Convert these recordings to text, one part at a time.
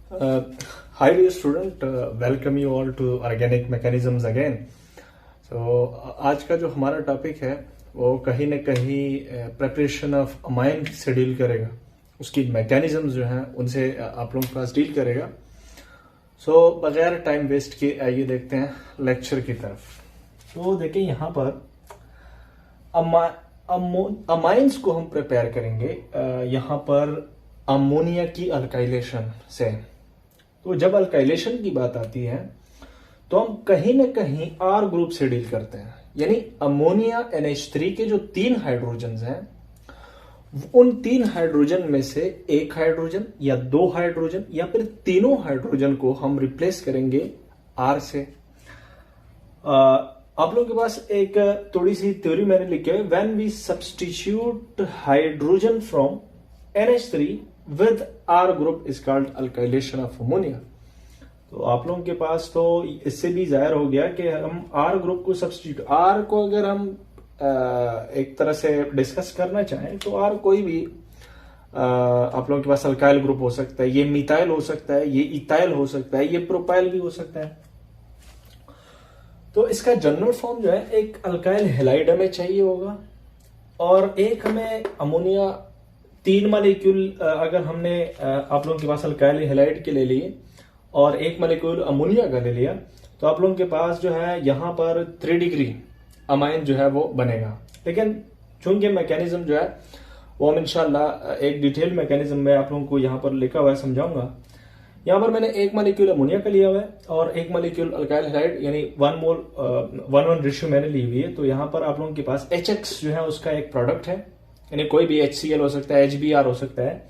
Hi dear student, welcome you all to organic mechanisms again. आज का जो हमारा टॉपिक है वो कहीं ना कहीं प्रेपरेशन ऑफ अमाइन से डील करेगा, उसकी मैकेनिज्म्स जो हैं उनसे आप लोगों के पास डील करेगा. बगैर टाइम वेस्ट किए आइए देखते हैं लेक्चर की तरफ. तो देखिए यहाँ पर अमाइंस को हम प्रिपेयर करेंगे यहाँ पर अमोनिया की अल्काइलेशन से. तो जब अल्काइलेशन की बात आती है तो हम कहीं ना कहीं आर ग्रुप से डील करते हैं, यानी अमोनिया NH3 के जो 3 हाइड्रोजन हैं उन 3 हाइड्रोजन में से एक हाइड्रोजन या 2 हाइड्रोजन या फिर तीनों हाइड्रोजन को हम रिप्लेस करेंगे आर से. आप लोगों के पास एक थोड़ी सी थ्योरी मैंने लिखी है, when we substitute hydrogen from NH3 with R group is called alkylation of ammonia. तो आप लोगों के पास तो इससे भी जाहिर हो गया कि हम R ग्रुप को सब्स्टिट्यूट, R को अगर हम एक तरह से डिस्कस करना चाहें तो R कोई भी आप लोगों के पास अल्काइल ग्रुप हो सकता है, ये मिथाइल हो सकता है, ये इथाइल हो सकता है, ये प्रोपाइल भी हो सकता है. तो इसका जनरल फॉर्म जो है एक अल्काइल हैलाइड हमें चाहिए होगा और एक हमें अमोनिया 3 मॉलिक्यूल अगर हमने आप लोगों के पास अल्काइल हैलाइड के ले लिए और एक मॉलिक्यूल अमोनिया का ले लिया तो आप लोगों के पास जो है यहाँ पर 3 डिग्री अमाइन जो है वो बनेगा. लेकिन चूंकि मैकेनिज्म जो है वो हम इंशाल्लाह एक डिटेल मैकेनिज्म में आप लोगों को यहाँ पर लिखा हुआ है समझाऊंगा. यहाँ पर मैंने एक मॉलिक्यूल अमोनिया का लिया हुआ है और एक मॉलिक्यूल अल्काइल हैलाइड यानी 1 मोल 1:1 रेशियो मैंने ली हुई है. तो यहाँ पर आप लोगों के पास HX जो है उसका एक प्रोडक्ट है, यानी कोई भी HCl हो सकता है, HBr हो सकता है.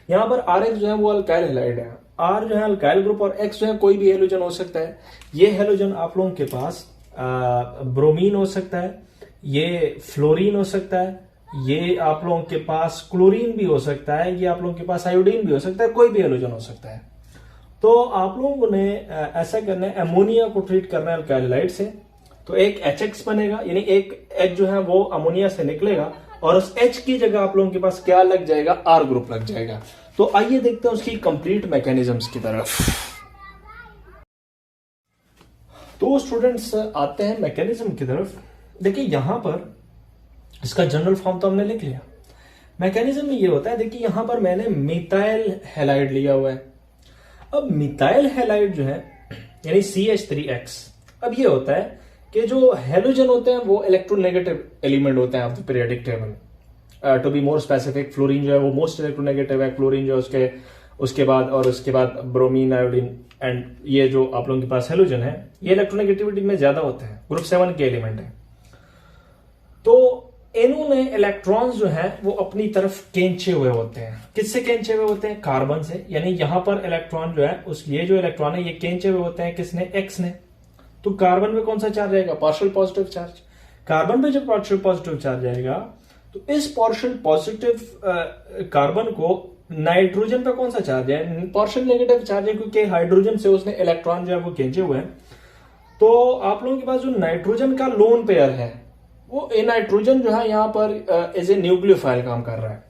यहाँ पर RX जो है वो अल्काइल हैलाइड है, R जो है अल्काइल ग्रुप और X जो है कोई भी हेलोजन हो सकता है. ये हेलोजन आप लोगों के पास ब्रोमीन हो सकता है, ये फ्लोरीन हो सकता है, ये आप लोगों के पास क्लोरीन भी हो सकता है, ये आप लोगों के पास आयोडीन भी हो सकता है, कोई भी हेलोजन हो सकता है. तो आप लोगों ने ऐसा करना है, अमोनिया को ट्रीट करना है अल्काइल हैलाइड से. तो एक HX बनेगा, यानी एक H जो है वो अमोनिया से निकलेगा और उस H की जगह आप लोगों के पास क्या लग जाएगा, R ग्रुप लग जाएगा. तो आइए देखते हैं उसकी कंप्लीट मैकेनिज्म्स की तरफ. तो स्टूडेंट्स आते हैं मैकेनिज्म की तरफ. देखिए यहां पर इसका जनरल फॉर्म तो हमने लिख लिया. मैकेनिज्म में ये होता है, देखिए यहां पर मैंने मिथाइल हैलाइड लिया हुआ है. अब मिथाइल हैलाइड जो है यानी CH3X, अब ये होता है कि जो हेलोजन होते हैं वो इलेक्ट्रोनेगेटिव एलिमेंट होते हैं of the periodic table. To be more specific, fluorine जो है वो मोस्ट इलेक्ट्रोनेगेटिव है, क्लोरीन जो है उसके बाद ब्रोमीन, आयोडीन एंड ये जो आप लोगों के पास हेलोजन है ये इलेक्ट्रोनेगेटिविटी में ज्यादा होते हैं, ग्रुप 7 के एलिमेंट है. तो इन्होंने इलेक्ट्रॉन्स जो है वो अपनी तरफ खींचे हुए होते हैं. किससे खींचे हुए होते हैं? कार्बन से. यानी यहां पर इलेक्ट्रॉन जो है ये जो इलेक्ट्रॉन है ये खींचे हुए होते हैं किसने? X ने. तो कार्बन पे कौन सा चार्ज आएगा? Partial positive charge. कार्बन पे जब पार्शियल पॉजिटिव चार्ज आएगा तो इस पार्शियल पॉजिटिव कार्बन को नाइट्रोजन पे कौन सा चार्ज है? पार्शियल नेगेटिव चार्ज है, क्योंकि हाइड्रोजन से उसने इलेक्ट्रॉन जो है वो खींचे हुए हैं. तो आप लोगों के पास जो नाइट्रोजन का लोन पेयर है वो नाइट्रोजन जो है यहाँ पर एज ए न्यूक्लियोफाइल काम कर रहा है.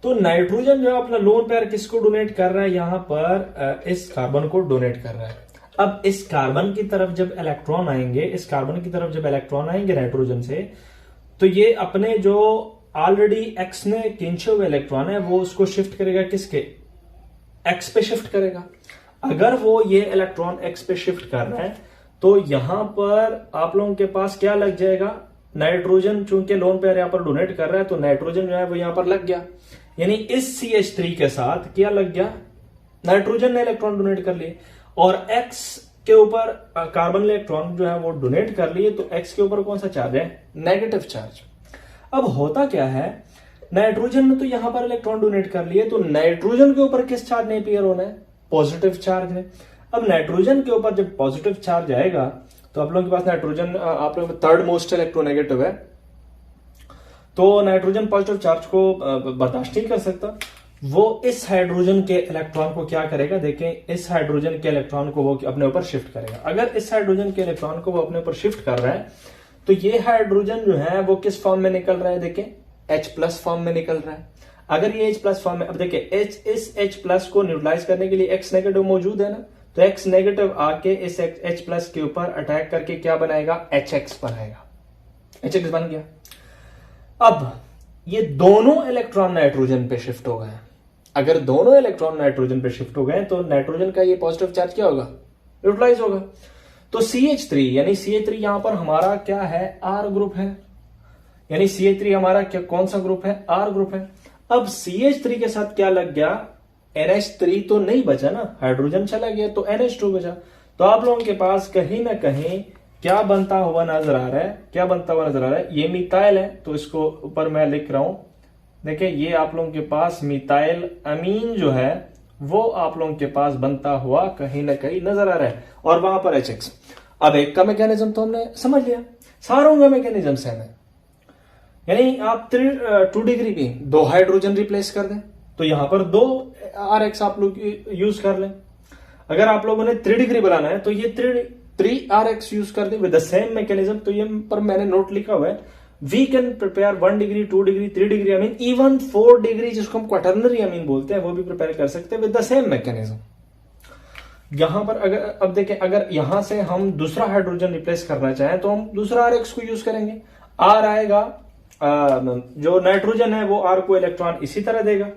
तो नाइट्रोजन जो है अपना लोन पेयर किसको डोनेट कर रहा है? यहाँ पर इस कार्बन को डोनेट कर रहा है. अब इस कार्बन की तरफ जब इलेक्ट्रॉन आएंगे, नाइट्रोजन से, तो ये अपने जो ऑलरेडी X ने खींचे हुए इलेक्ट्रॉन है वो उसको शिफ्ट करेगा किसके? X पे शिफ्ट करेगा. अगर वो ये इलेक्ट्रॉन X पे शिफ्ट कर रहा है तो यहां पर आप लोगों के पास क्या लग जाएगा? नाइट्रोजन, चूंकि लोन पेयर यहां पर डोनेट कर रहा है तो नाइट्रोजन जो है वो यहां पर लग गया. यानी इस CH3 के साथ क्या लग गया? नाइट्रोजन ने इलेक्ट्रॉन डोनेट कर लिए और X के ऊपर कार्बन इलेक्ट्रॉन जो है वो डोनेट कर लिए. तो X के ऊपर कौन सा चार्ज है? Negative charge. अब होता क्या है, नाइट्रोजन ने तो यहां पर इलेक्ट्रॉन डोनेट कर लिए, तो नाइट्रोजन के ऊपर किस चार्ज ने अपीयर होना है? पॉजिटिव चार्ज ने. अब नाइट्रोजन के ऊपर जब पॉजिटिव चार्ज आएगा तो आप लोगों के पास नाइट्रोजन आप लोगों का 3rd मोस्ट इलेक्ट्रोनेगेटिव है, तो नाइट्रोजन पॉजिटिव चार्ज को बर्दाश्त नहीं कर सकता. वो इस हाइड्रोजन के इलेक्ट्रॉन को क्या करेगा? देखें, इस हाइड्रोजन के इलेक्ट्रॉन को वो अपने ऊपर शिफ्ट करेगा. अगर इस हाइड्रोजन के इलेक्ट्रॉन को वो अपने ऊपर शिफ्ट कर रहा है तो ये हाइड्रोजन जो है वो किस फॉर्म में निकल रहा है? देखें, H+ फॉर्म में निकल रहा है. अगर ये H प्लस फॉर्म है, अब देखिए इस H प्लस को न्यूट्रलाइज करने के लिए X नेगेटिव मौजूद है ना, तो X नेगेटिव आके इस H प्लस के ऊपर अटैक करके क्या बनाएगा, HX बनाएगा, HX बन गया। अब ये दोनों इलेक्ट्रॉन नाइट्रोजन पे शिफ्ट हो गए। अगर दोनों इलेक्ट्रॉन नाइट्रोजन पे शिफ्ट हो गए तो नाइट्रोजन का ये पॉजिटिव चार्ज क्या होगा, न्यूट्रलाइज होगा। तो CH3 यानी CH3 यहां पर हमारा क्या है, R ग्रुप है, यानी CH3 हमारा क्या, कौन सा ग्रुप है, R ग्रुप है। अब CH3 के साथ क्या लग गया, NH3 तो नहीं बचा ना, हाइड्रोजन चला गया तो NH2 बचा। तो आप लोगों के पास कहीं ना कहीं क्या बनता हुआ नजर आ रहा है, क्या बनता हुआ नजर आ रहा है, ये मिथाइल है, तो इसको ऊपर मैं लिख रहा हूं, देखिए ये आप लोगों के पास मिथाइल अमीन जो है वो आप लोगों के पास बनता हुआ कहीं ना कहीं नजर आ रहा है, और वहां पर HX। अब एक का मैकेनिज्म तो हमने समझ लिया, सारों का मैकेनिज्म सेम है, यानी आप 2 डिग्री भी 2 हाइड्रोजन रिप्लेस कर दें तो यहां पर 2 RX आप लोग यूज कर लें। अगर आप लोगों ने 3 डिग्री बनाना है तो ये 3 RX यूज कर दें विद द सेम मैकेनिज्म। तो ये पर मैंने नोट लिखा हुआ है, we can prepare 1 degree 2 degree 3 degree amine, even 4 degree जिसको हम क्वाटरनरी अमीन बोलते हैं वो भी प्रिपेयर कर सकते हैं विद द सेम मैकेनिज्म। यहां पर अगर अब देखें, अगर यहां से हम दूसरा हाइड्रोजन रिप्लेस करना चाहें तो हम दूसरा RX को यूज करेंगे, R आएगा, जो नाइट्रोजन है वो R को इलेक्ट्रॉन इसी तरह देगा,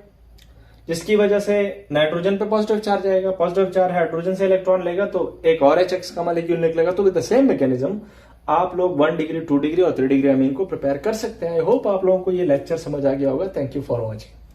जिसकी वजह से नाइट्रोजन पे पॉजिटिव चार्ज आएगा, पॉजिटिव चार्ज हाइड्रोजन से इलेक्ट्रॉन लेगा तो एक और HX का मॉलिक्यूल निकलेगा। तो विद द सेम मैकेनिज्म आप लोग 1 डिग्री 2 डिग्री और 3 डिग्री अमीन को प्रिपेयर कर सकते हैं। आई होप आप लोगों को ये लेक्चर समझ आ गया होगा। Thank you for watching.